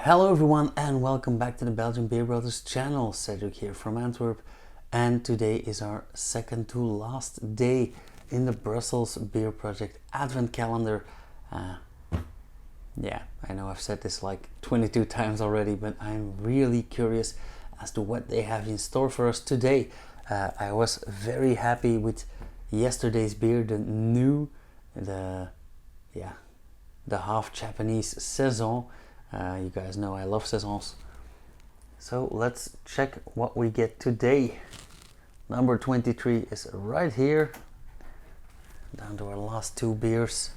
Hello everyone and welcome back to the Belgian Beer Brothers channel. Cedric here from Antwerp, and today is our second to last day in the Brussels Beer Project Advent Calendar. Yeah, I know I've said this like 22 times already, but I'm really curious as to what they have in store for us today. I was very happy with yesterday's beer, the half Japanese Saison. You guys know I love Saisons. So let's check what we get today. Number 23 is right here. Down to our last two beers.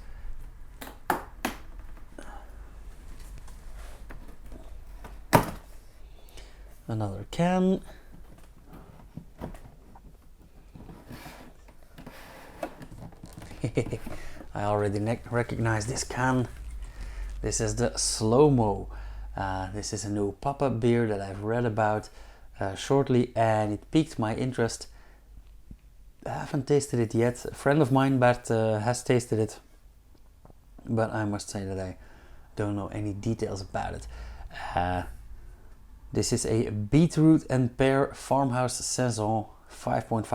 Another can. I already recognize this can. This is the Slow-Mo. This is a new pop-up beer that I've read about shortly, and it piqued my interest. I haven't tasted it yet. A friend of mine, Bert, has tasted it, but I must say that I don't know any details about it. This is a beetroot and pear farmhouse saison, 5.5%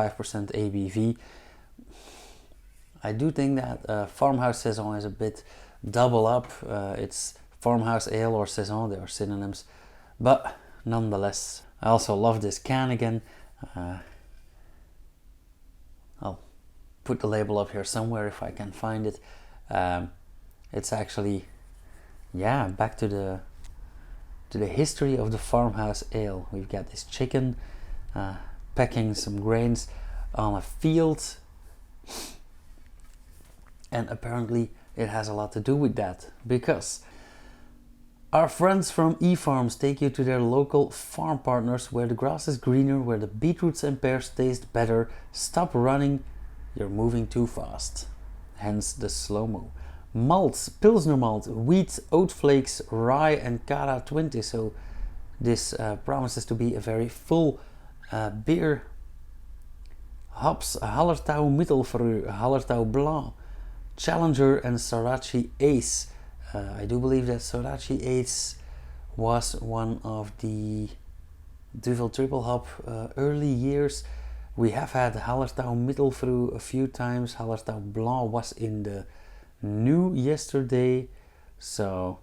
ABV. I do think that farmhouse saison is a bit double up. It's farmhouse ale or saison, they are synonyms, but nonetheless I also love this can again. I'll put the label up here somewhere if I can find it. It's actually, yeah, back to the history of the farmhouse ale. We've got this chicken pecking some grains on a field, and apparently it has a lot to do with that, because our friends from E-Farmz take you to their local farm partners where the grass is greener, where the beetroots and pears taste better. Stop running, you're moving too fast. Hence the Slow-Mo. Malts, Pilsner malt, wheat, oat flakes, rye and Cara 20. So this promises to be a very full beer. Hops, Hallertau Mittelfrüh, Hallertau Blanc, Challenger and Sorachi Ace. I do believe that Sorachi Ace was one of the Duvel Triple Hop early years. We have had Hallertau Mittelfrüh a few times. Hallertau Blanc was in the new yesterday. So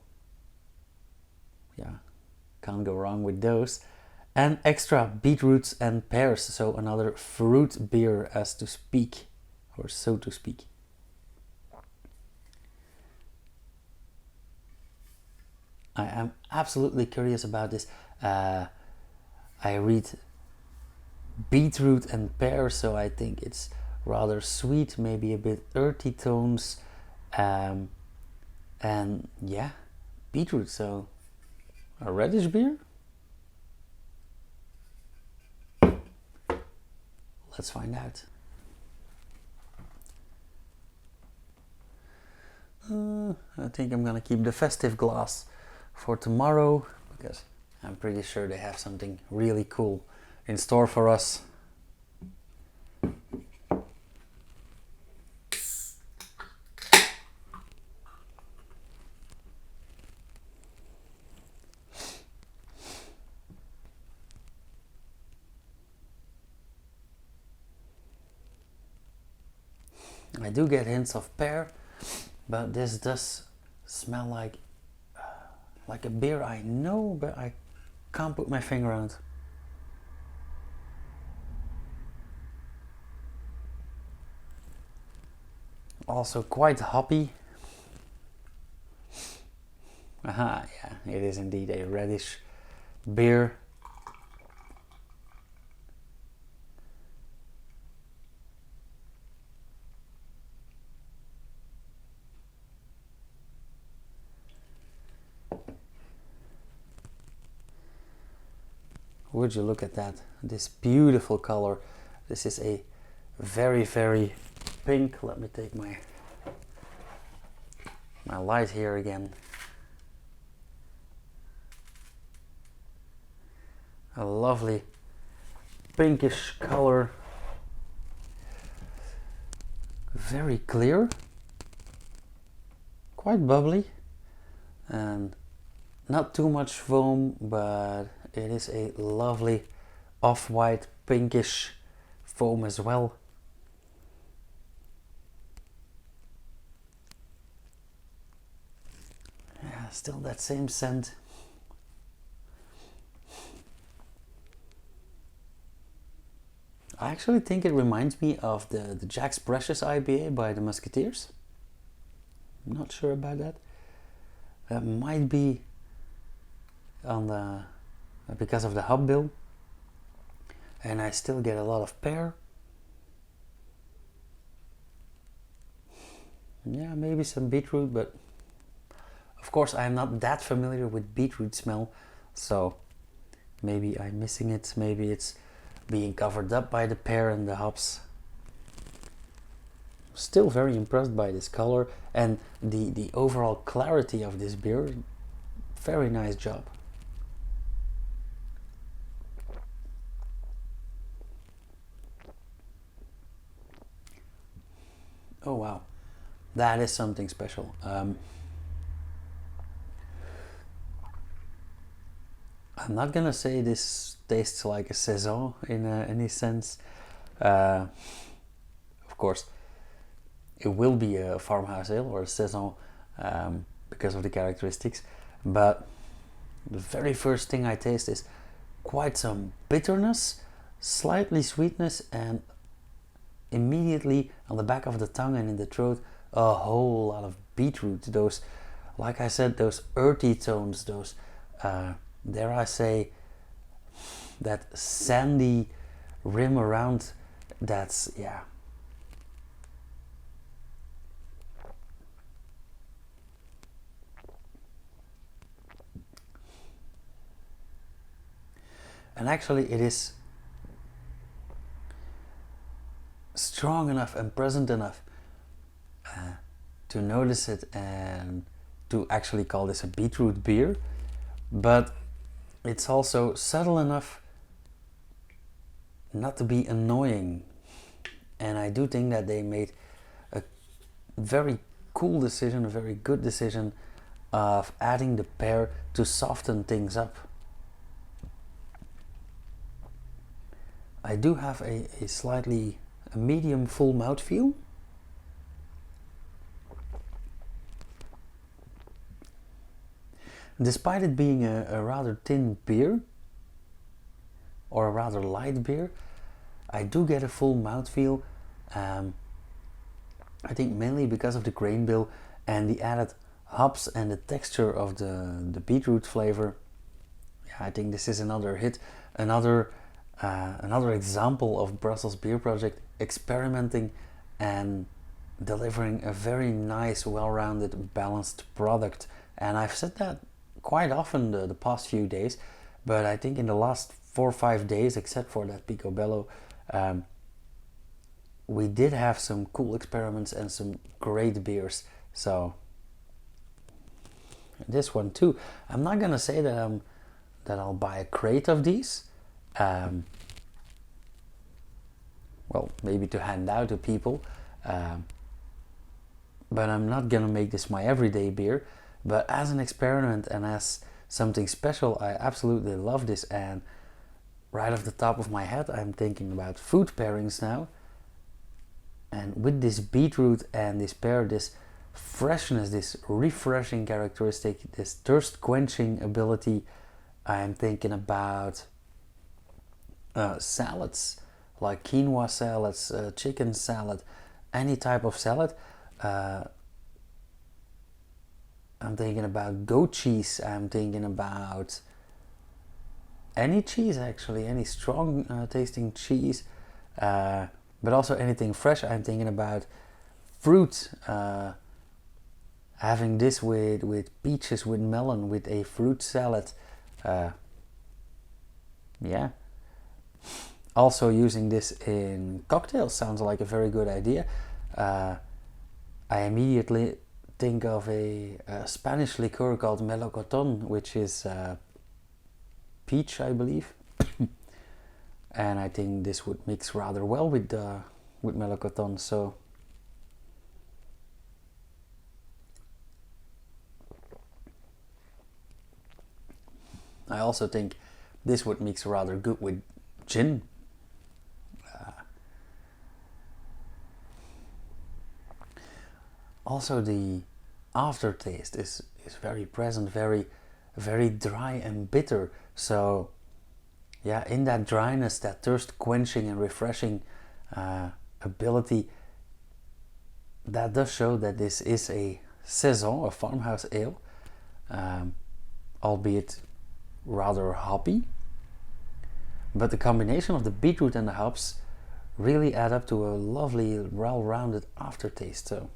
yeah, can't go wrong with those. And extra beetroots and pears. So another fruit beer, as to speak, or so to speak. I am absolutely curious about this. I read beetroot and pear, so I think it's rather sweet, maybe a bit earthy tones, and yeah, beetroot. So a reddish beer. Let's find out. I think I'm gonna keep the festive glass for tomorrow, because I'm pretty sure they have something really cool in store for us. I do get hints of pear, but this does smell like a beer I know, but I can't put my finger on it. Also quite hoppy. Aha, yeah, it is indeed a reddish beer. Would you look at that, this beautiful color. This is a very, very pink. Let me take my light here again. A lovely pinkish color, very clear, quite bubbly, and Not too much foam, but it is a lovely off-white pinkish foam as well. Yeah, still that same scent. I actually think it reminds me of the Jack's Precious IPA by the Musketeers. Not sure about that. That might be on the because of the hop bill, and I still get a lot of pear. Yeah, maybe some beetroot, but of course I'm not that familiar with beetroot smell, so maybe I'm missing it. Maybe it's being covered up by the pear and the hops. Still very impressed by this color and the overall clarity of this beer. Very nice job. Oh wow, that is something special. I'm not gonna say this tastes like a saison in any sense. Of course, it will be a farmhouse ale or a saison because of the characteristics, but the very first thing I taste is quite some bitterness, slightly sweetness, and immediately on the back of the tongue and in the throat a whole lot of beetroot. Those, like I said, those earthy tones, those dare I say, that sandy rim around. That's, yeah. And actually it is strong enough and present enough to notice it and to actually call this a beetroot beer, but it's also subtle enough not to be annoying. And I do think that they made a very cool decision, a very good decision of adding the pear to soften things up. I do have a slightly a medium full mouthfeel. Despite it being a rather thin beer, or a rather light beer, I do get a full mouthfeel. I think mainly because of the grain bill and the added hops and the texture of the beetroot flavor. Yeah, I think this is another hit, another example of Brussels Beer Project experimenting and delivering a very nice, well-rounded, balanced product. And I've said that quite often the past few days, but I think in the last 4 or 5 days, except for that Picobello, we did have some cool experiments and some great beers. So this one too. I'm not gonna say that I'll buy a crate of these. Well, maybe to hand out to people, but I'm not gonna make this my everyday beer. But as an experiment and as something special, I absolutely love this. And right off the top of my head, I'm thinking about food pairings now. And with this beetroot and this pear, this freshness, this refreshing characteristic, this thirst quenching ability, I'm thinking about salads, like quinoa salads, chicken salad, any type of salad. I'm thinking about goat cheese. I'm thinking about any cheese, actually, any strong tasting cheese, but also anything fresh. I'm thinking about fruit, having this with peaches, with melon, with a fruit salad. Yeah. Also using this in cocktails sounds like a very good idea. I immediately think of a Spanish liqueur called melocotón, which is peach, I believe. And I think this would mix rather well with melocotón. So I also think this would mix rather good with gin. Also the aftertaste is very present, very dry and bitter. So yeah, in that dryness, that thirst quenching and refreshing ability, that does show that this is a saison, a farmhouse ale, albeit rather hoppy. But the combination of the beetroot and the hops really add up to a lovely, well-rounded aftertaste. So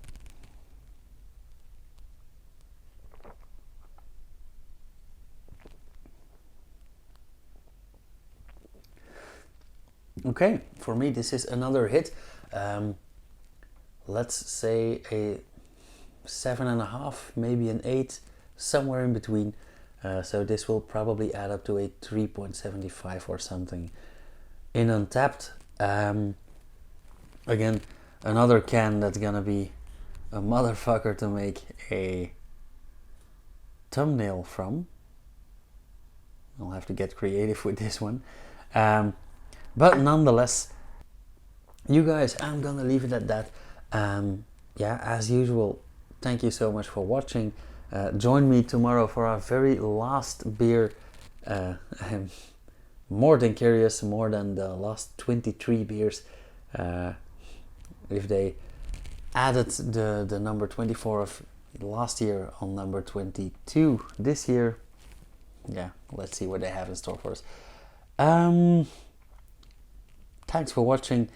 okay, for me this is another hit. Let's say a 7.5, maybe an 8, somewhere in between. So this will probably add up to a 3.75 or something. In Untapped, again, another can that's gonna be a motherfucker to make a thumbnail from. I'll have to get creative with this one. But nonetheless, you guys, I'm gonna leave it at that. Yeah, as usual, thank you so much for watching. Join me tomorrow for our very last beer. I'm more than curious, more than the last 23 beers. If they added the number 24 of last year on number 22 this year, yeah, let's see what they have in store for us. Thanks for watching.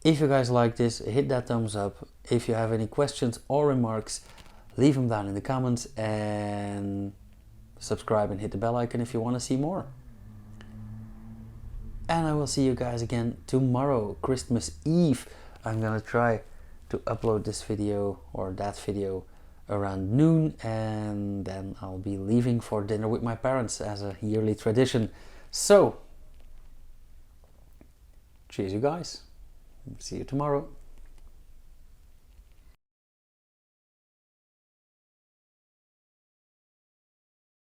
If you guys like this, hit that thumbs up. If you have any questions or remarks, leave them down in the comments, and subscribe and hit the bell icon if you want to see more. And I will see you guys again tomorrow, Christmas Eve. I'm gonna try to upload this video or that video around noon, and then I'll be leaving for dinner with my parents as a yearly tradition. So cheers, you guys. See you tomorrow.